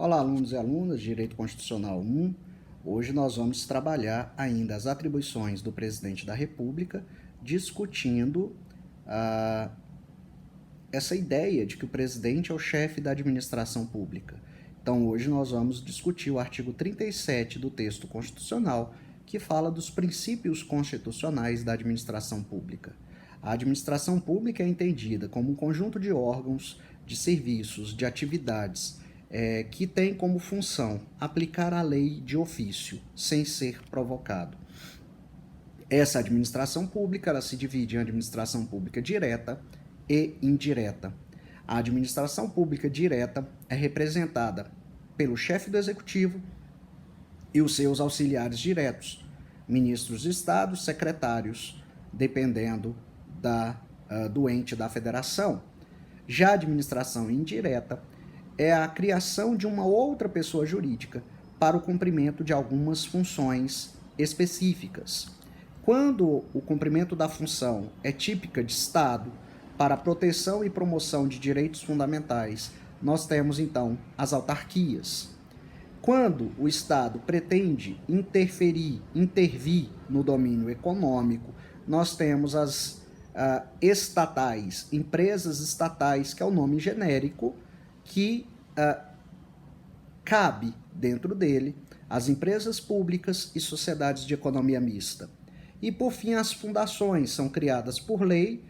Olá, alunos e alunas de Direito Constitucional 1. Hoje nós vamos trabalhar ainda as atribuições do Presidente da República, discutindo essa ideia de que o presidente é o chefe da administração pública. Então, hoje nós vamos discutir o artigo 37 do texto constitucional, que fala dos princípios constitucionais da administração pública. A administração pública é entendida como um conjunto de órgãos, de serviços, de atividades que tem como função aplicar a lei de ofício, sem ser provocado. Essa administração pública ela se divide em administração pública direta e indireta. A administração pública direta é representada pelo chefe do executivo e os seus auxiliares diretos, ministros de Estado, secretários, dependendo do ente da federação. Já a administração indireta é a criação de uma outra pessoa jurídica para o cumprimento de algumas funções específicas. Quando o cumprimento da função é típica de Estado, para a proteção e promoção de direitos fundamentais, nós temos então as autarquias. Quando o Estado pretende intervir no domínio econômico, nós temos as estatais, empresas estatais, que é o nome genérico, que cabe dentro dele as empresas públicas e sociedades de economia mista. E, por fim, as fundações são criadas por lei,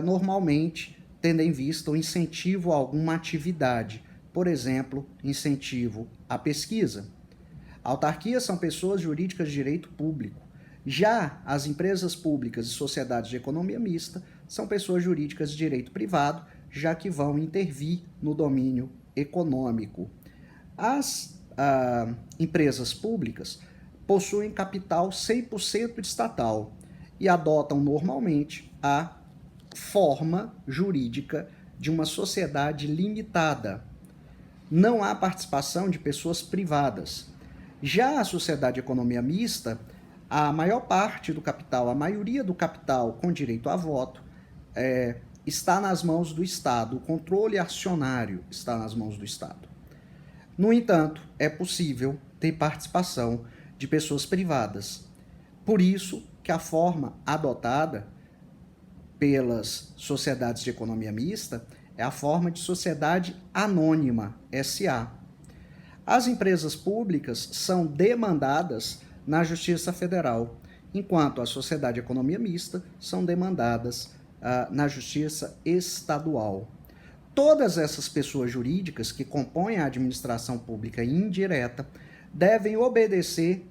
normalmente tendo em vista o incentivo a alguma atividade, por exemplo, incentivo à pesquisa. Autarquias são pessoas jurídicas de direito público. Já as empresas públicas e sociedades de economia mista são pessoas jurídicas de direito privado, já que vão intervir no domínio econômico. As empresas públicas possuem capital 100% estatal e adotam normalmente a forma jurídica de uma sociedade limitada. Não há participação de pessoas privadas. Já a sociedade de economia mista, a maior parte do capital, a maioria do capital com direito a voto, está nas mãos do Estado, o controle acionário está nas mãos do Estado. No entanto, é possível ter participação de pessoas privadas. Por isso que a forma adotada pelas sociedades de economia mista é a forma de sociedade anônima, SA. As empresas públicas são demandadas na Justiça Federal, enquanto a sociedade de economia mista são demandadas na Justiça Estadual. Todas essas pessoas jurídicas que compõem a administração pública indireta devem obedecer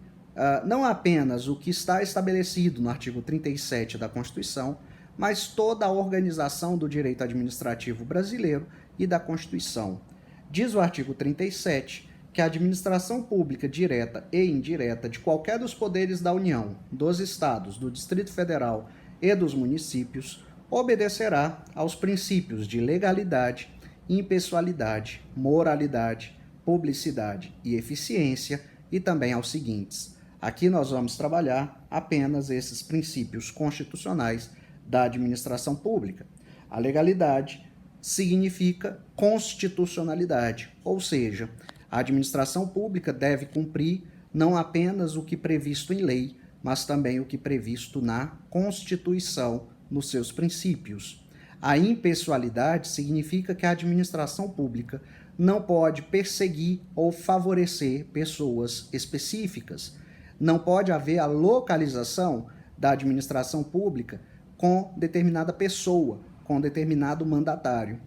não apenas o que está estabelecido no artigo 37 da Constituição, mas toda a organização do direito administrativo brasileiro e da Constituição. Diz o artigo 37 que a administração pública direta e indireta de qualquer dos poderes da União, dos estados, do Distrito Federal e dos municípios obedecerá aos princípios de legalidade, impessoalidade, moralidade, publicidade e eficiência e também aos seguintes. Aqui nós vamos trabalhar apenas esses princípios constitucionais da administração pública. A legalidade significa constitucionalidade, ou seja, a administração pública deve cumprir não apenas o que previsto em lei, mas também o que previsto na Constituição, nos seus princípios. A impessoalidade significa que a administração pública não pode perseguir ou favorecer pessoas específicas. Não pode haver a localização da administração pública com determinada pessoa, com determinado mandatário.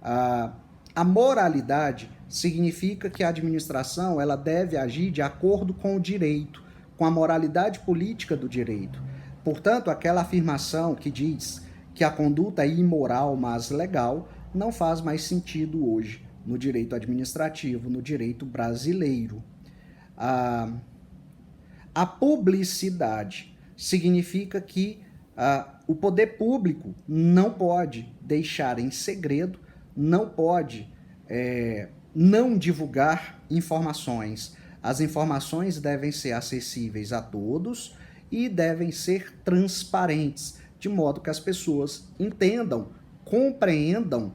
A moralidade significa que a administração ela deve agir de acordo com o direito, com a moralidade política do direito. Portanto, aquela afirmação que diz que a conduta é imoral, mas legal, não faz mais sentido hoje no direito administrativo, no direito brasileiro. A publicidade significa que o poder público não pode deixar em segredo, não pode não divulgar informações. As informações devem ser acessíveis a todos e devem ser transparentes, de modo que as pessoas entendam, compreendam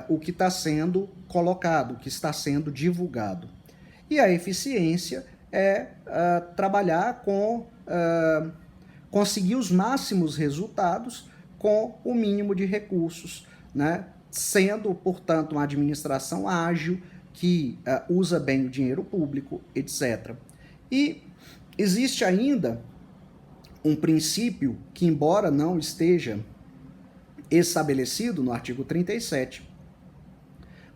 o que está sendo colocado, o que está sendo divulgado. E a eficiência é trabalhar com conseguir os máximos resultados com o mínimo de recursos, né? Sendo, portanto, uma administração ágil, que usa bem o dinheiro público, etc. E existe ainda um princípio que, embora não esteja estabelecido no artigo 37,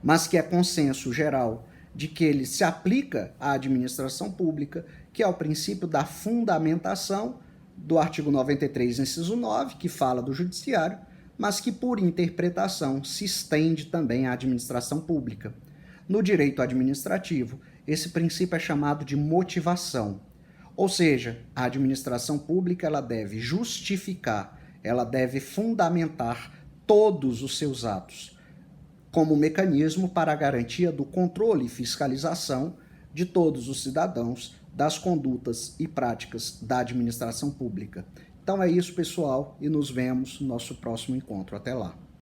mas que é consenso geral de que ele se aplica à administração pública, que é o princípio da fundamentação do artigo 93, inciso 9, que fala do judiciário, mas que por interpretação se estende também à administração pública. No direito administrativo, esse princípio é chamado de motivação, ou seja, a administração pública ela deve justificar, ela deve fundamentar todos os seus atos, como mecanismo para a garantia do controle e fiscalização de todos os cidadãos das condutas e práticas da administração pública. Então é isso, pessoal, e nos vemos no nosso próximo encontro. Até lá.